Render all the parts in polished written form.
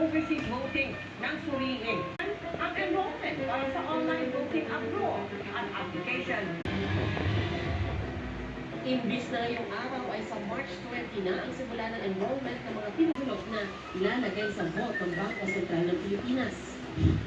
overseas voting nang suriin ang enrollment para sa online voting abroad at application. Imbis na ngayong araw ay sa March 20 na ang simula ng enrollment ng mga tinulog na ilalagay sa vote ng Bangko Sentral ng Pilipinas.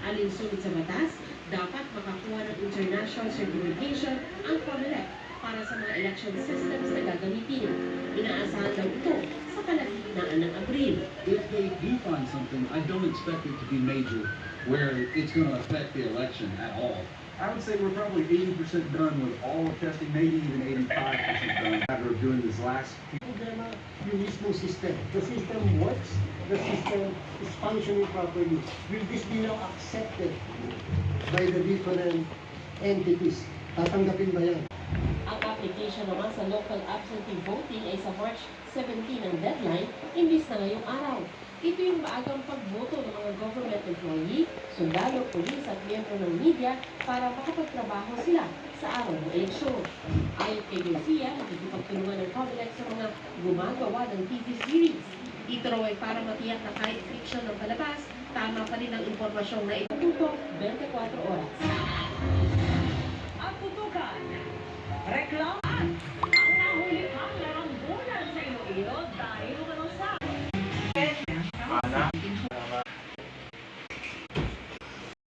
Alinsunod sa batas, dapat makakuha ng international certification ang COMELEC para sa mga election systems na gagamitin. Inaasahan daw ito sa kalagitnaan ng Abril. If they do find something, I don't expect it to be major where it's going to affect the election at all. I would say we're probably 80% done with all the testing, maybe even 85% done. Matter of doing this last. Problema yung mismong system. The system works, the system is functioning properly. Will this be now accepted by the different entities? Tatanggapin ba yan? Ang application naman sa local absentee voting ay sa March 17 ang deadline, imbis na ngayong araw. Ito yung maagang pagboto ng mga government employee, sundalo, pulis at miyembro ng media para makapagtrabaho sila sa araw ng eleksyon. Ayon kay Garcia, nakikipagtulungan ng COMELEC sa mga gumagawa ng TV series. Ito raw ay para matiyak na kahit fiction ng palabas, tama pa rin ang impormasyong na itututok 24 oras. Ang tutukan, reklamo